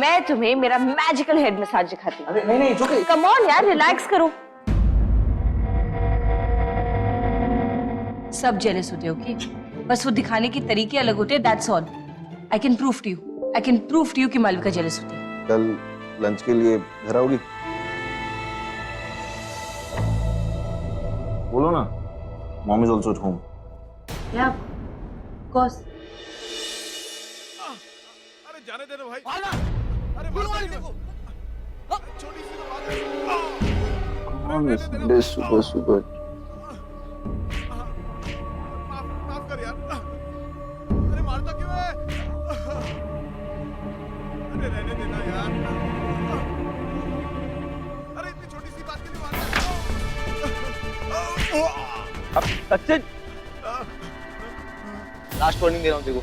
मैं तुम्हें मेरा मैजिकल हेड मसाज दिखाती हूँ। अरे नहीं नहीं झुके। कम ऑन यार, रिलैक्स करो। सब जेलस होते हो कि बस वो दिखाने के तरीके अलग होते हैं, that's all. I can prove to you कि मालविका जेलस होती है। कल लंच के लिए घर आओगी? बोलो ना, mom is also at home. या ऑफ कोर्स। अरे जाने दे भाई। अरे देखो छोटी सी तो बात है। सुबह सुबह माफ कर यार। अरे मारता क्यों है? अरे रहने देना यार। अरे इतनी छोटी सी बात के लिए मारता है। सचिन, लास्ट वार्निंग दे रहा हूँ देखो,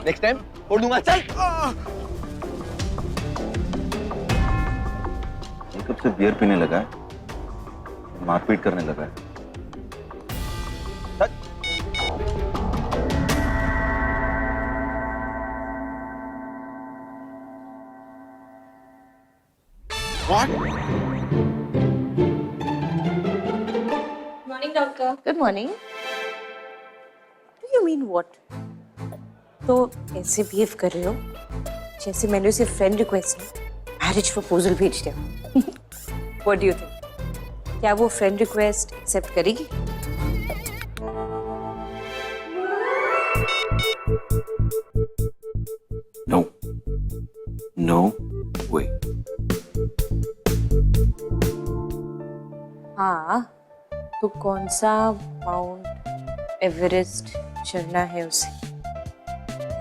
नेक्स्ट टाइम फोड़ दूंगा। चल। कब से बियर पीने लगा है, मारपीट करने लगा है। What? Morning doctor. Good morning. Do you mean what? तो ऐसे बिहेव कर रहे हो जैसे मैंने उसे फ्रेंड रिक्वेस्ट में मैरिज प्रपोजल भेज दिया। What do you think? क्या वो फ्रेंड रिक्वेस्ट एक्सेप्ट करेगी? नो नो वे। हाँ, तो कौन सा माउंट एवरेस्ट चढ़ना है उसे?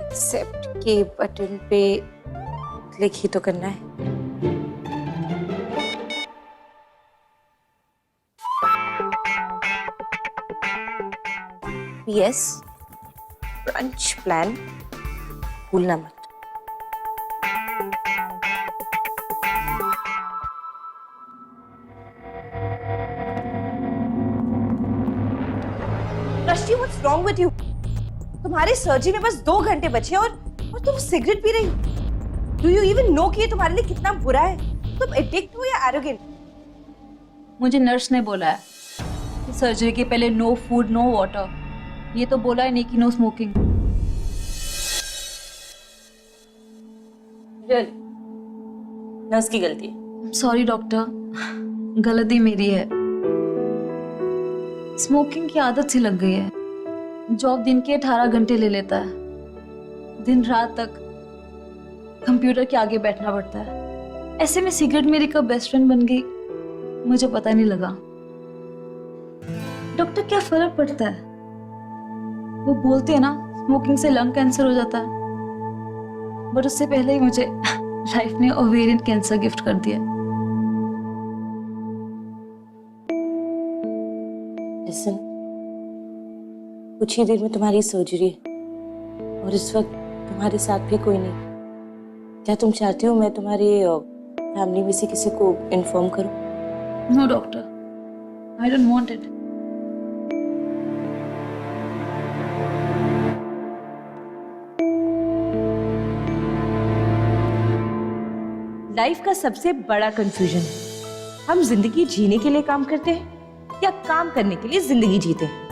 एक्सेप्ट के बटन पे क्लिक ही तो करना है। यस, ब्रंच प्लान भूलना मत। रश्मि, व्हाट्स रॉन्ग विद यू? तुम्हारी सर्जरी में बस 2 घंटे बचे और तुम सिगरेट पी रही हो। डू यू इवन नो कि ये तुम्हारे लिए कितना बुरा है? तुम एडिक्ट हो या एरोगेंट? मुझे नर्स ने बोला है कि सर्जरी के पहले नो फूड नो वाटर। ये तो बोला है नहीं कि नो स्मोकिंग। नर्स की गलती है। सॉरी डॉक्टर, गलती मेरी है। स्मोकिंग की आदत सी लग गई है। जॉब दिन के 18 घंटे ले लेता है। दिन रात तक कंप्यूटर के आगे बैठना पड़ता है। ऐसे में सिगरेट मेरी कब बेस्ट फ्रेंड बन गई मुझे पता नहीं लगा। डॉक्टर, क्या फर्क पड़ता है? वो बोलते हैं ना स्मोकिंग से लंग कैंसर हो जाता है, बट उससे पहले ही मुझे लाइफ ने ओवेरियन कैंसर गिफ्ट कर दिया। लिसन, कुछ ही देर में तुम्हारी सर्जरी है और इस वक्त तुम्हारे साथ भी कोई नहीं। क्या तुम चाहते हो मैं तुम्हारे फैमिली में से किसी को इन्फॉर्म करूं? No doctor, I don't want it. Life का सबसे बड़ा कंफ्यूजन है, हम जिंदगी जीने के लिए काम करते हैं या काम करने के लिए जिंदगी जीते हैं।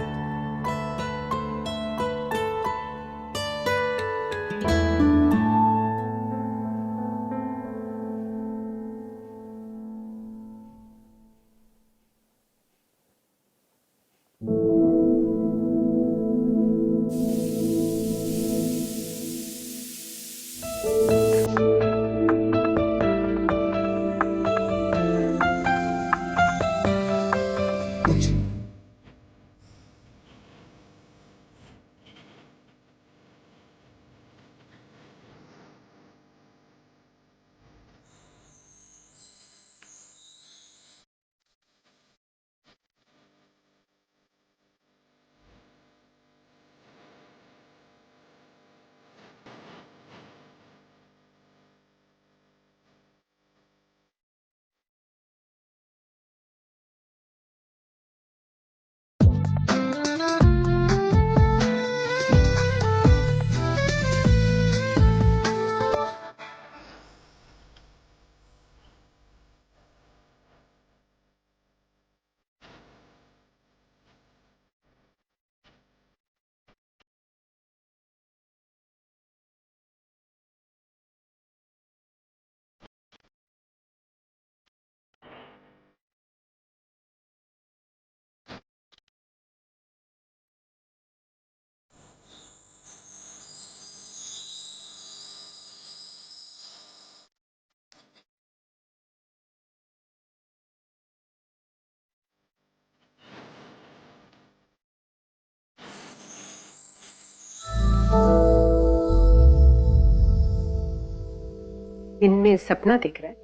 दिन में सपना देख रहा है?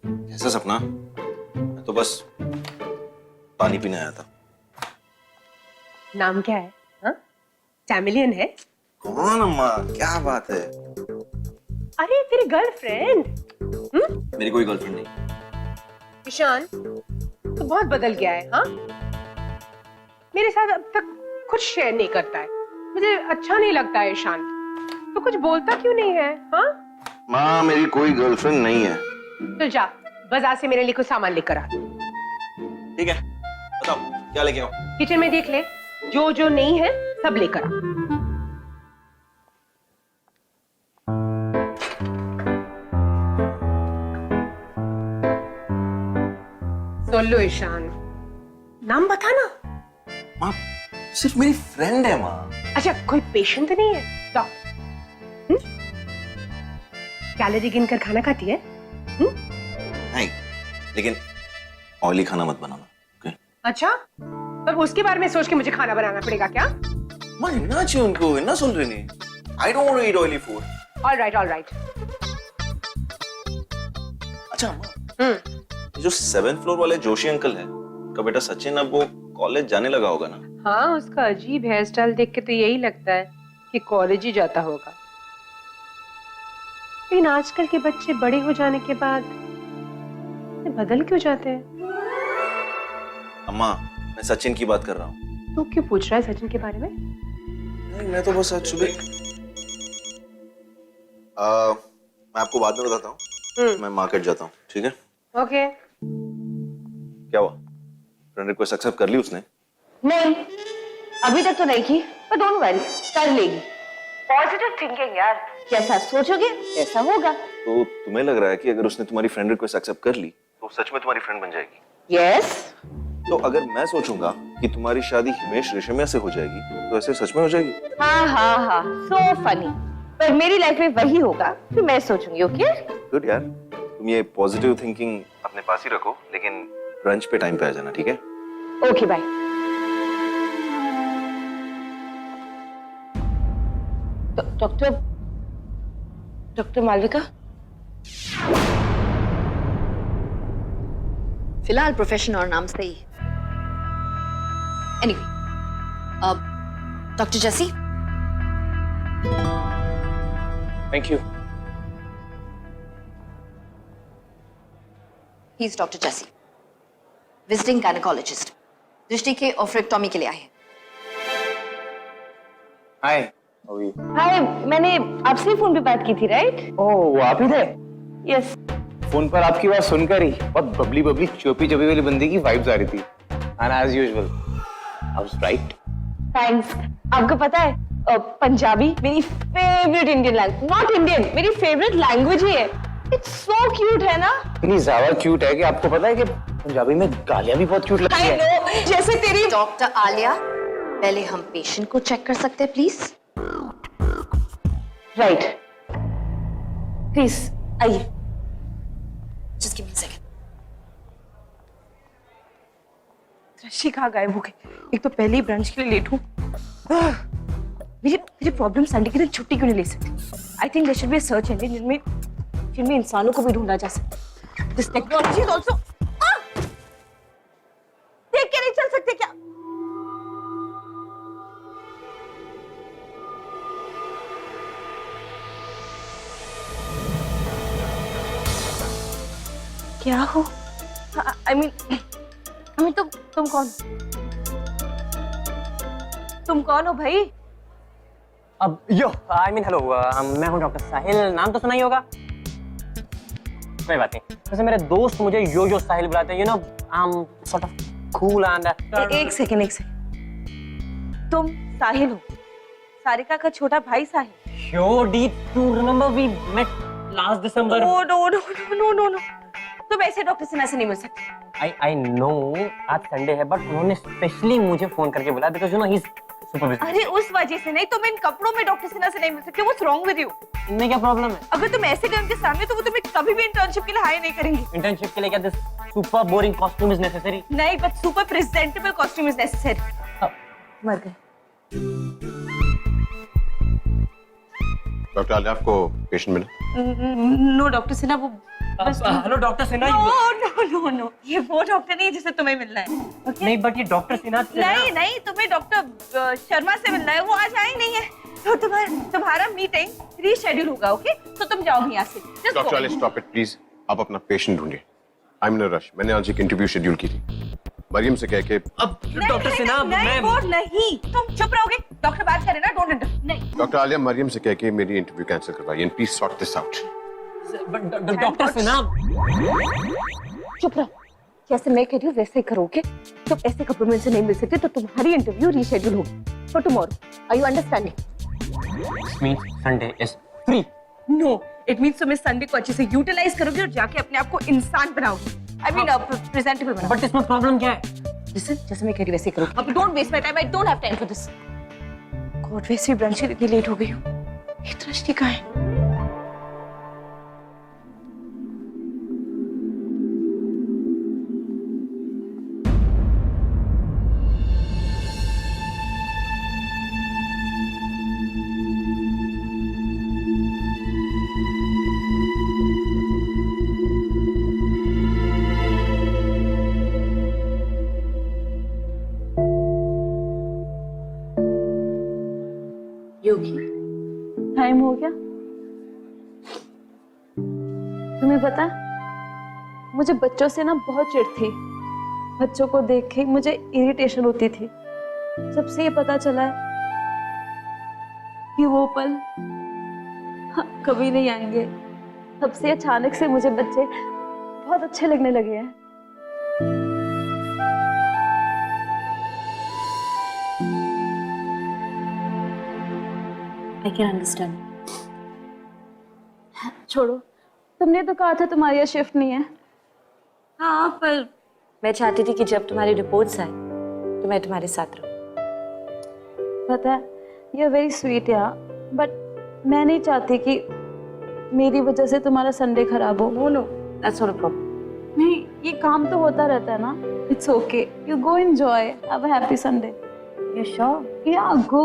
कैसा सपना? मैं तो बस पानी पीने आया था। नाम क्या है? हाँ? चैमिलियन है? कौन अम्मा, क्या बात है? अरे तेरी गर्लफ्रेंड। मेरी कोई गर्लफ्रेंड नहीं। ईशान, तो बहुत बदल गया है। हाँ, मेरे साथ अब तक कुछ शेयर नहीं करता है, मुझे अच्छा नहीं लगता है। ईशान, तो कुछ बोलता क्यों नहीं है? हाँ माँ, मेरी कोई गर्लफ्रेंड नहीं है। तो जा बाजार से मेरे लिए कुछ सामान लेकर आ। ठीक है, बताओ क्या लेके आओ? किचन में देख ले, जो जो नहीं है सब लेकर आ। सुन लो ईशान, नाम बता ना। माँ, सिर्फ मेरी फ्रेंड है माँ। अच्छा, कोई पेशेंट तो नहीं है? कैलोरी गिनकर खाना खाती है? नहीं, लेकिन ऑयली खाना मत बनाना, ओके? अच्छा, पर उसके बारे में सोच के मुझे खाना बनाना पड़ेगा क्या? माँ, इन्ना चाहिए उनको, इन्ना सुन रही नहीं। I don't want to eat oily food. All right, all right. अच्छा माँ, जो 7th फ्लोर वाले जोशी अंकल हैं, उनका बेटा सचिन अब वो कॉलेज जाने लगा होगा ना? हाँ, उसका अजीब हेयर स्टाइल देख के तो यही लगता है कि कॉलेज ही जाता होगा। लेकिन आजकल के बच्चे बड़े हो जाने के बाद बदल क्यों जाते हैं? अम्मा, मैं सचिन की बात कर रहा हूँ। तू क्यों पूछ रहा है सचिन के बारे में? नहीं, मैं तो बस आज सुबह मैं आपको बाद में बताता हूँ। मैं मार्केट जाता हूँ, ठीक है? ओके। क्या हुआ? फ्रेंड रिक्वेस्ट एक्सेप्ट कर ली उसने? नहीं, अभी तक तो नहीं की, पर डोंट वरी, कर लेगी। पॉजिटिव थिंकिंग यार, जैसा सोचोगे वैसा होगा। तो तुम्हें लग रहा है कि अगर उसने तुम्हारी फ्रेंड रिक्वेस्ट एक्सेप्ट कर ली तो सच में तुम्हारी फ्रेंड बन जाएगी? यस। तो अगर मैं सोचूंगा कि तुम्हारी शादी हिमेश रेशमिया से हो जाएगी तो ऐसे सच में हो जाएगी? हाँ हाँ हाँ, सो फनी। पर मेरी लाइफ में वही होगा जो मैं सोचूंगी, ओके? गुड यार, तुम ये पॉजिटिव थिंकिंग अपने पास ही रखो, लेकिन ब्रंच पे टाइम पे आ जाना, ठीक है? Okay, bye. डॉक्टर मालविका? फिलहाल प्रोफेशन और नाम सही। Anyway, doctor Jessie. Thank you. He is doctor Jessie, visiting gynaecologist, Drishti के ऑफरेक्टॉमी के लिए आए हैं। Hi, how are you? Hi, मैंने आपसे फोन पे बात की थी, राइट? ओह, वो आप ही थे? यस। फोन पर आपकी बात सुनकर ही बहुत बबली बबली चोपी चोपी वाली बंदी की वाइब्स आ रही थी। And as usual I was right. Thanks. आपको पता है पंजाबी मेरी favourite Indian language, not Indian, मेरी फेवरेट लैंग्वेज ही है। इट्स सो क्यूट है ना? इतनी ज्यादा क्यूट है कि आपको पता है कि पंजाबी में गालियां भी बहुत क्यूट लगती आई हैं। नो, जैसे तेरी। डॉक्टर आलिया, पहले हम पेशेंट को चेक कर सकते हैं प्लीज? राइट, प्लीज आइए। Just give me a second. दृष्टि कहाँ गायब हो गई? एक तो पहले ही ब्रंच के लिए लेट हूँ। मेरी प्रॉब्लम संडे के दिन छुट्टी क्यों नहीं ले सकती? I think there should be a search engine जिनमें इंसानों को भी ढूंढा जा सकता। This technology is also. देख के नहीं चल सकते क्या? क्या हो? आई मीन तुम कौन? तुम कौन हो भाई? अब यो आई मीन हेलो, मैं हूँ डॉक्टर साहिल। नाम तो सुना ही होगा। कोई बात नहीं। वैसे मेरे दोस्त मुझे यो साहिल बुलाते हैं। You know, I am sort of cool and एक सेकंड। तुम साहिल हो, सारिका का छोटा भाई Sahil? Yo D to remember we met last December. No no no no no no, तुम ऐसे डॉक्टर सिन्हा से नहीं मिल सकते। आई नो आज संडे है, बट उन्होंने स्पेशली मुझे फोन करके बुलाया because you know he is super busy. अरे उस वजह से नहीं, तुम इन कपड़ों में डॉक्टर सिन्हा से नहीं मिल सकते। What's wrong with you? इनमें क्या प्रॉब्लम है? अगर तुम ऐसे गए उनके सामने तो वो तुम्हें कभी भी इंटर्नशिप के लिए हायर नहीं करेंगे। इंटर्नशिप के लिए क्या this super boring costume is necessary? नहीं, but super presentable costume is necessary. मर गए। डॉक्टर आलिया, आपको पेशेंट मिला? नो डॉक्टर सिन्हा, वो हेलो डॉक्टर सिन्हा। नो, ये वो डॉक्टर नहीं है जिससे तुम्हें मिलना है। Okay? नहीं, बट ये डॉक्टर सिन्हा। नहीं, तुम्हें डॉक्टर शर्मा से मिलना है, वो आज आए नहीं है, तो तुम्हारा मीटिंग रीशेड्यूल होगा। ओके, तो तुम जाओ यहाँ से। Just doctor go. Ali stop it please, आप अपना पेशेंट ढूंढिए। I am in a rush, मैंने आज एक इंटरव्यू शेड्यूल की थी, मरियम से कह के। अब डॉक्टर सिन्हा, नहीं, वो नहीं, तुम चुप रहोगे? डॉक्टर बात करे ना, डोंट इंटरफेयर। नहीं डॉक्टर आलिया, मरियम से कह के मेरी इंटरव्यू कैंसिल करवाइए, and please sort this out. Doctor Sinha. चुप रहो, जैसे मैं कह रही हूँ वैसे ही करोगे। तुम ऐसे कपड़ों में से नहीं मिल सकते, तो तुम्हारी इंटरव्यू रीशेड्यूल होगी for tomorrow. Are you understanding? Means Sunday is free. No, it means तुम इस संडे को अच्छे से यूटिलाइज करोगे और जाके अपने आप को इंसान बनाओगे। आई मीन प्रेजेंटेबल बनाओगे। बट इसमें प्रॉब्लम क्या है? लिसन, जैसे मैं कह रही हूँ वैसे ही करोगे। अब don't waste my time, I don't have time for this. God, वैसे भी ब्रंच इतनी लेट हो गई हूँ। ये दृष्टि कहाँ है? योगी, टाइम हो गया। तुम्हें पता है, मुझे बच्चों से ना बहुत चिढ़ थी। बच्चों को देख के मुझे इरिटेशन होती थी। जब से ये पता चला है कि वो पल कभी नहीं आएंगे, तब से अचानक से मुझे बच्चे बहुत अच्छे लगने लगे हैं। I can understand. छोड़ो, तुमने तो कहा था तुम्हारी यहाँ शिफ्ट नहीं है। हाँ, पर मैं चाहती थी कि जब तुम्हारी रिपोर्ट्स आए तो मैं तुम्हारे साथ रहूं। पता है, यू आर वेरी स्वीट यार, बट मैं नहीं चाहती कि मेरी वजह से तुम्हारा संडे खराब हो। No, that's not a problem. नहीं, ये काम तो होता रहता है ना। It's okay, you go enjoy, have a happy Sunday. You sure? Yeah go.